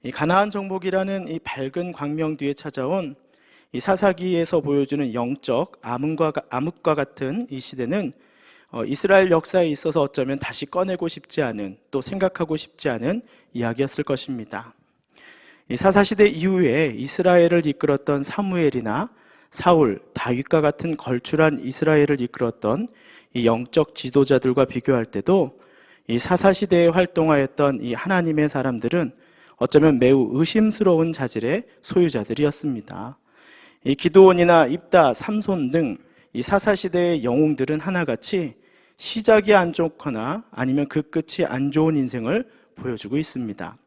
이 가나안 정복이라는 이 밝은 광명 뒤에 찾아온 이 사사기에서 보여주는 영적 암흑과 같은 이 시대는 이스라엘 역사에 있어서 어쩌면 다시 꺼내고 싶지 않은, 또 생각하고 싶지 않은 이야기였을 것입니다. 이 사사시대 이후에 이스라엘을 이끌었던 사무엘이나 사울, 다윗과 같은 걸출한 이스라엘을 이끌었던 이 영적 지도자들과 비교할 때도 이 사사시대에 활동하였던 이 하나님의 사람들은 어쩌면 매우 의심스러운 자질의 소유자들이었습니다. 이 기드온이나 입다, 삼손 등 이 사사시대의 영웅들은 하나같이 시작이 안 좋거나 아니면 그 끝이 안 좋은 인생을 보여주고 있습니다.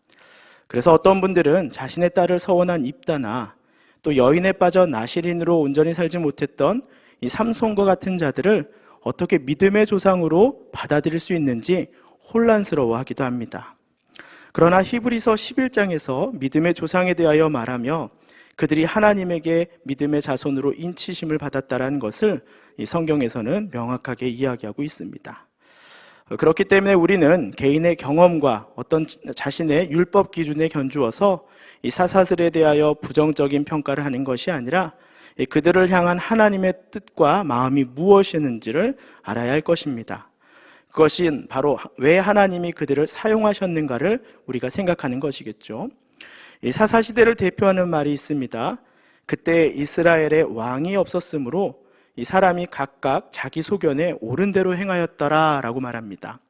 그래서 어떤 분들은 자신의 딸을 서원한 입다나 또 여인에 빠져 나실인으로 온전히 살지 못했던 이 삼손과 같은 자들을 어떻게 믿음의 조상으로 받아들일 수 있는지 혼란스러워하기도 합니다. 그러나 히브리서 11장에서 믿음의 조상에 대하여 말하며 그들이 하나님에게 믿음의 자손으로 인치심을 받았다라는 것을 이 성경에서는 명확하게 이야기하고 있습니다. 그렇기 때문에 우리는 개인의 경험과 어떤 자신의 율법 기준에 견주어서 이 사사들에 대하여 부정적인 평가를 하는 것이 아니라 그들을 향한 하나님의 뜻과 마음이 무엇이었는지를 알아야 할 것입니다. 그것은 바로 왜 하나님이 그들을 사용하셨는가를 우리가 생각하는 것이겠죠. 이 사사시대를 대표하는 말이 있습니다. 그때 이스라엘에 왕이 없었으므로 이 사람이 각각 자기 소견에 옳은 대로 행하였더라라고 말합니다.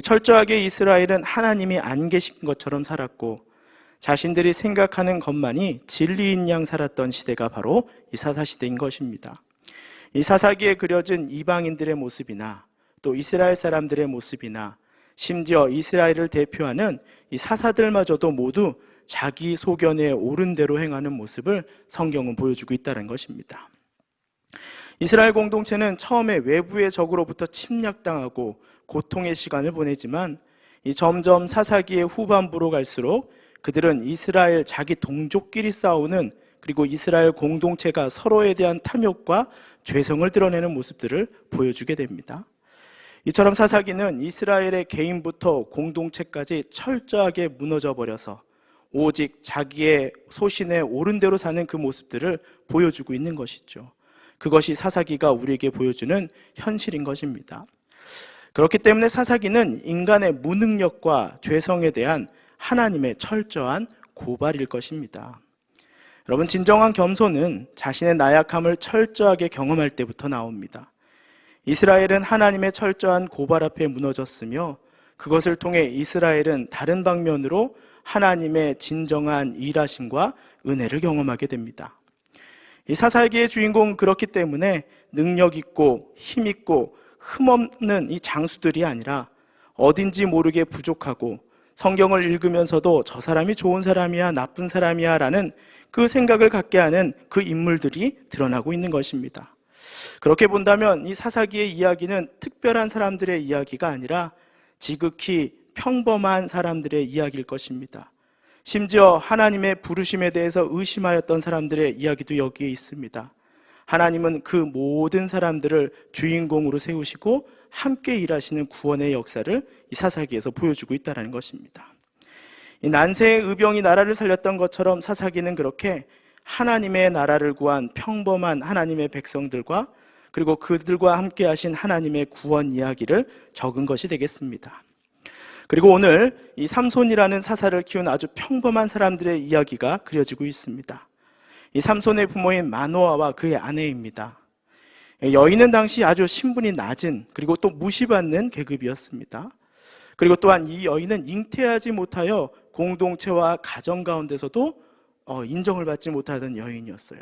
철저하게 이스라엘은 하나님이 안 계신 것처럼 살았고 자신들이 생각하는 것만이 진리인 양 살았던 시대가 바로 이 사사시대인 것입니다. 이 사사기에 그려진 이방인들의 모습이나 또 이스라엘 사람들의 모습이나 심지어 이스라엘을 대표하는 이 사사들마저도 모두 자기 소견에 옳은 대로 행하는 모습을 성경은 보여주고 있다는 것입니다. 이스라엘 공동체는 처음에 외부의 적으로부터 침략당하고 고통의 시간을 보내지만 점점 사사기의 후반부로 갈수록 그들은 이스라엘 자기 동족끼리 싸우는, 그리고 이스라엘 공동체가 서로에 대한 탐욕과 죄성을 드러내는 모습들을 보여주게 됩니다. 이처럼 사사기는 이스라엘의 개인부터 공동체까지 철저하게 무너져 버려서 오직 자기의 소신에 옳은 대로 사는 그 모습들을 보여주고 있는 것이죠. 그것이 사사기가 우리에게 보여주는 현실인 것입니다. 그렇기 때문에 사사기는 인간의 무능력과 죄성에 대한 하나님의 철저한 고발일 것입니다. 여러분, 진정한 겸손은 자신의 나약함을 철저하게 경험할 때부터 나옵니다. 이스라엘은 하나님의 철저한 고발 앞에 무너졌으며 그것을 통해 이스라엘은 다른 방면으로 하나님의 진정한 일하심과 은혜를 경험하게 됩니다. 이 사사기의 주인공은 그렇기 때문에 능력 있고 힘 있고 흠없는 이 장수들이 아니라 어딘지 모르게 부족하고 성경을 읽으면서도 저 사람이 좋은 사람이야 나쁜 사람이야 라는 그 생각을 갖게 하는 그 인물들이 드러나고 있는 것입니다. 그렇게 본다면 이 사사기의 이야기는 특별한 사람들의 이야기가 아니라 지극히 평범한 사람들의 이야기일 것입니다. 심지어 하나님의 부르심에 대해서 의심하였던 사람들의 이야기도 여기에 있습니다. 하나님은 그 모든 사람들을 주인공으로 세우시고 함께 일하시는 구원의 역사를 이 사사기에서 보여주고 있다는 것입니다. 이 난세의 의병이 나라를 살렸던 것처럼 사사기는 그렇게 하나님의 나라를 구한 평범한 하나님의 백성들과 그리고 그들과 함께 하신 하나님의 구원 이야기를 적은 것이 되겠습니다. 그리고 오늘 이 삼손이라는 사사를 키운 아주 평범한 사람들의 이야기가 그려지고 있습니다. 이 삼손의 부모인 마노아와 그의 아내입니다. 여인은 당시 아주 신분이 낮은, 그리고 또 무시받는 계급이었습니다. 그리고 또한 이 여인은 잉태하지 못하여 공동체와 가정 가운데서도 인정을 받지 못하던 여인이었어요.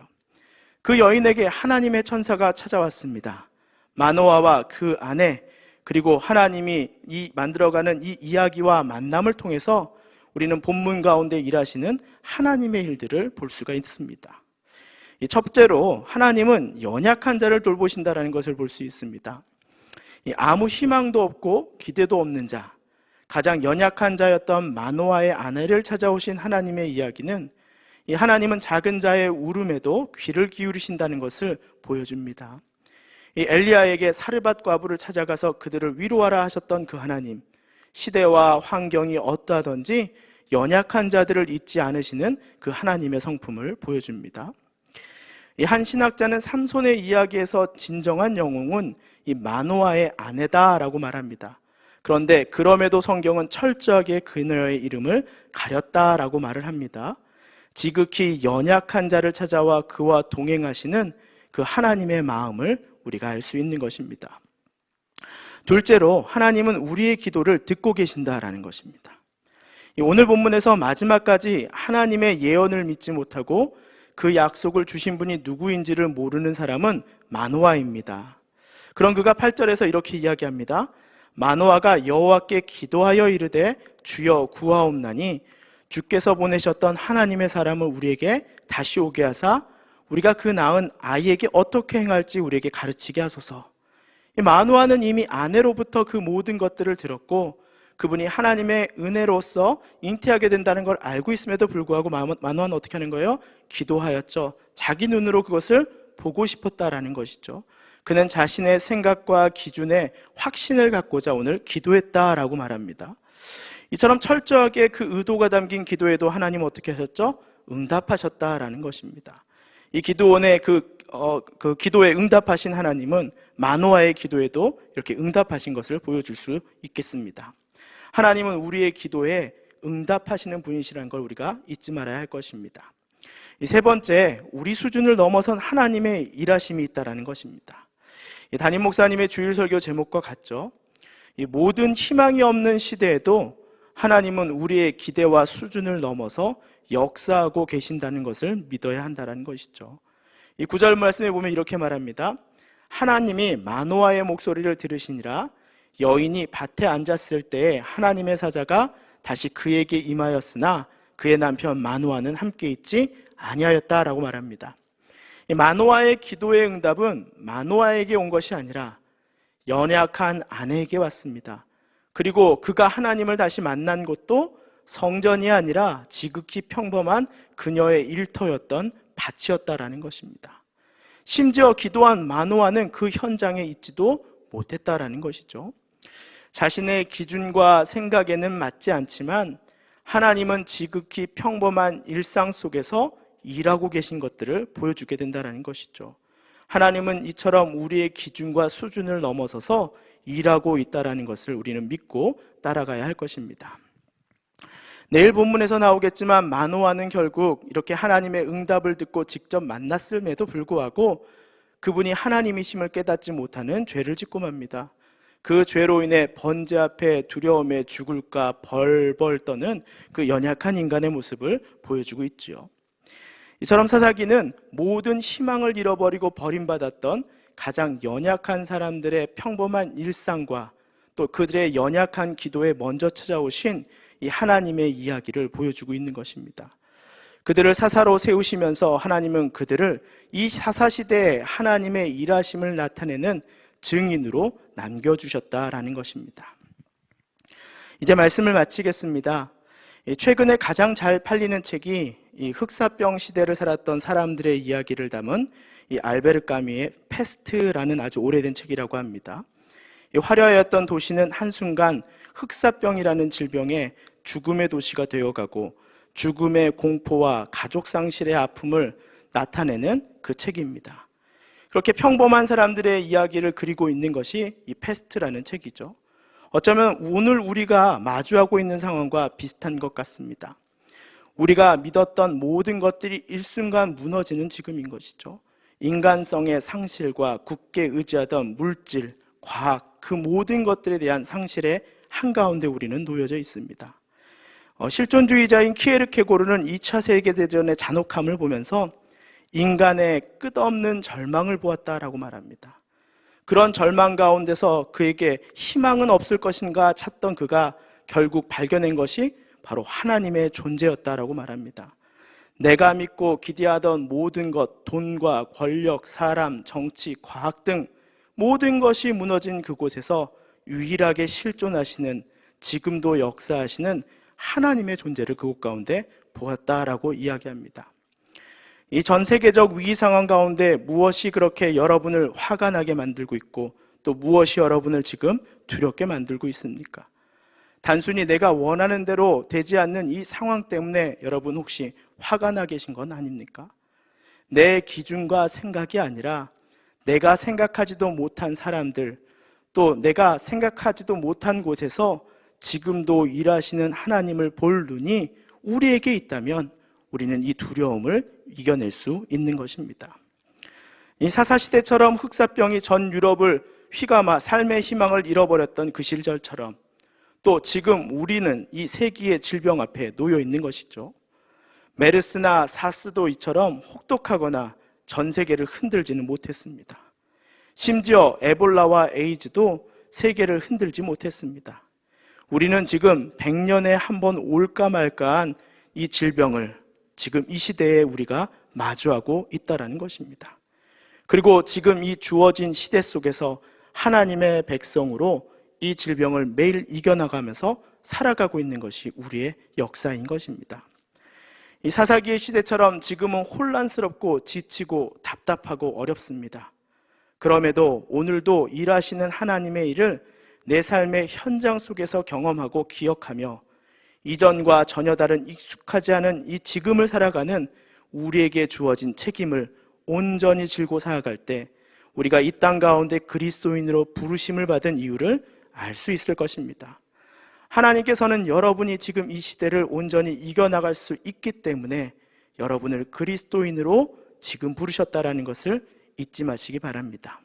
그 여인에게 하나님의 천사가 찾아왔습니다. 마노아와 그 아내, 그리고 하나님이 만들어가는 이 이야기와 만남을 통해서 우리는 본문 가운데 일하시는 하나님의 일들을 볼 수가 있습니다. 첫째로 하나님은 연약한 자를 돌보신다는 것을 볼 수 있습니다. 아무 희망도 없고 기대도 없는 자, 가장 연약한 자였던 마노아의 아내를 찾아오신 하나님의 이야기는 이 하나님은 작은 자의 울음에도 귀를 기울이신다는 것을 보여줍니다. 이 엘리야에게 사르밧 과부를 찾아가서 그들을 위로하라 하셨던 그 하나님, 시대와 환경이 어떠하든지 연약한 자들을 잊지 않으시는 그 하나님의 성품을 보여줍니다. 이 한 신학자는 삼손의 이야기에서 진정한 영웅은 이 마노아의 아내다라고 말합니다. 그런데 그럼에도 성경은 철저하게 그녀의 이름을 가렸다라고 말을 합니다. 지극히 연약한 자를 찾아와 그와 동행하시는 그 하나님의 마음을 우리가 알 수 있는 것입니다. 둘째로 하나님은 우리의 기도를 듣고 계신다라는 것입니다. 오늘 본문에서 마지막까지 하나님의 예언을 믿지 못하고 그 약속을 주신 분이 누구인지를 모르는 사람은 마노아입니다. 그런 그가 8절에서 이렇게 이야기합니다. 마노아가 여호와께 기도하여 이르되 주여 구하옵나니 주께서 보내셨던 하나님의 사람을 우리에게 다시 오게 하사 우리가 그 낳은 아이에게 어떻게 행할지 우리에게 가르치게 하소서. 마노아는 이미 아내로부터 그 모든 것들을 들었고 그분이 하나님의 은혜로서 잉태하게 된다는 걸 알고 있음에도 불구하고 마노아는 어떻게 하는 거예요? 기도하였죠. 자기 눈으로 그것을 보고 싶었다라는 것이죠. 그는 자신의 생각과 기준에 확신을 갖고자 오늘 기도했다라고 말합니다. 이처럼 철저하게 그 의도가 담긴 기도에도 하나님 어떻게 하셨죠? 응답하셨다라는 것입니다. 이 기도원의 그 기도에 응답하신 하나님은 마노아의 기도에도 이렇게 응답하신 것을 보여줄 수 있겠습니다. 하나님은 우리의 기도에 응답하시는 분이시라는 걸 우리가 잊지 말아야 할 것입니다. 이 세 번째, 우리 수준을 넘어선 하나님의 일하심이 있다라는 것입니다. 이 담임 목사님의 주일 설교 제목과 같죠. 이 모든 희망이 없는 시대에도 하나님은 우리의 기대와 수준을 넘어서 역사하고 계신다는 것을 믿어야 한다는 것이죠. 이 9절 말씀에 보면 이렇게 말합니다. 하나님이 마노아의 목소리를 들으시니라. 여인이 밭에 앉았을 때에 하나님의 사자가 다시 그에게 임하였으나 그의 남편 마노아는 함께 있지 아니하였다라고 말합니다. 이 마노아의 기도의 응답은 마노아에게 온 것이 아니라 연약한 아내에게 왔습니다. 그리고 그가 하나님을 다시 만난 곳도 성전이 아니라 지극히 평범한 그녀의 일터였던 밭이었다라는 것입니다. 심지어 기도한 마노아는 그 현장에 있지도 못했다라는 것이죠. 자신의 기준과 생각에는 맞지 않지만 하나님은 지극히 평범한 일상 속에서 일하고 계신 것들을 보여주게 된다는 것이죠. 하나님은 이처럼 우리의 기준과 수준을 넘어서서 일하고 있다는 것을 우리는 믿고 따라가야 할 것입니다. 내일 본문에서 나오겠지만 마노아는 결국 이렇게 하나님의 응답을 듣고 직접 만났음에도 불구하고 그분이 하나님이심을 깨닫지 못하는 죄를 짓고 맙니다. 그 죄로 인해 번제 앞에 두려움에 죽을까 벌벌 떠는 그 연약한 인간의 모습을 보여주고 있지요. 이처럼 사사기는 모든 희망을 잃어버리고 버림받았던 가장 연약한 사람들의 평범한 일상과 또 그들의 연약한 기도에 먼저 찾아오신 이 하나님의 이야기를 보여주고 있는 것입니다. 그들을 사사로 세우시면서 하나님은 그들을 이 사사시대에 하나님의 일하심을 나타내는 증인으로 남겨주셨다라는 것입니다. 이제 말씀을 마치겠습니다. 최근에 가장 잘 팔리는 책이 이 흑사병 시대를 살았던 사람들의 이야기를 담은 이 알베르 까뮈의 패스트라는 아주 오래된 책이라고 합니다. 이 화려하였던 도시는 한순간 흑사병이라는 질병에 죽음의 도시가 되어가고 죽음의 공포와 가족 상실의 아픔을 나타내는 그 책입니다. 그렇게 평범한 사람들의 이야기를 그리고 있는 것이 이 패스트라는 책이죠. 어쩌면 오늘 우리가 마주하고 있는 상황과 비슷한 것 같습니다. 우리가 믿었던 모든 것들이 일순간 무너지는 지금인 것이죠. 인간성의 상실과 굳게 의지하던 물질, 과학, 그 모든 것들에 대한 상실의 한가운데 우리는 놓여져 있습니다. 실존주의자인 키에르케고르는 2차 세계대전의 잔혹함을 보면서 인간의 끝없는 절망을 보았다라고 말합니다. 그런 절망 가운데서 그에게 희망은 없을 것인가 찾던 그가 결국 발견한 것이 바로 하나님의 존재였다라고 말합니다. 내가 믿고 기대하던 모든 것, 돈과 권력, 사람, 정치, 과학 등 모든 것이 무너진 그곳에서 유일하게 실존하시는, 지금도 역사하시는 하나님의 존재를 그곳 가운데 보았다라고 이야기합니다. 이 전 세계적 위기 상황 가운데 무엇이 그렇게 여러분을 화가 나게 만들고 있고 또 무엇이 여러분을 지금 두렵게 만들고 있습니까? 단순히 내가 원하는 대로 되지 않는 이 상황 때문에 여러분 혹시 화가 나 계신 건 아닙니까? 내 기준과 생각이 아니라 내가 생각하지도 못한 사람들, 또 내가 생각하지도 못한 곳에서 지금도 일하시는 하나님을 볼 눈이 우리에게 있다면 우리는 이 두려움을 이겨낼 수 있는 것입니다. 이 사사시대처럼 흑사병이 전 유럽을 휘감아 삶의 희망을 잃어버렸던 그 시절처럼 또 지금 우리는 이 세기의 질병 앞에 놓여 있는 것이죠. 메르스나 사스도 이처럼 혹독하거나 전 세계를 흔들지는 못했습니다. 심지어 에볼라와 에이즈도 세계를 흔들지 못했습니다. 우리는 지금 100년에 한 번 올까 말까한 이 질병을 지금 이 시대에 우리가 마주하고 있다는 것입니다. 그리고 지금 이 주어진 시대 속에서 하나님의 백성으로 이 질병을 매일 이겨나가면서 살아가고 있는 것이 우리의 역사인 것입니다. 이 사사기의 시대처럼 지금은 혼란스럽고 지치고 답답하고 어렵습니다. 그럼에도 오늘도 일하시는 하나님의 일을 내 삶의 현장 속에서 경험하고 기억하며 이전과 전혀 다른 익숙하지 않은 이 지금을 살아가는 우리에게 주어진 책임을 온전히 지고 살아갈 때 우리가 이 땅 가운데 그리스도인으로 부르심을 받은 이유를 알 수 있을 것입니다. 하나님께서는 여러분이 지금 이 시대를 온전히 이겨나갈 수 있기 때문에 여러분을 그리스도인으로 지금 부르셨다라는 것을 잊지 마시기 바랍니다.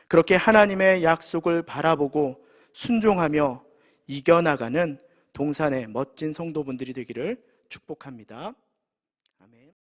그렇게 하나님의 약속을 바라보고 순종하며 이겨나가는 동산의 멋진 성도분들이 되기를 축복합니다. 아멘.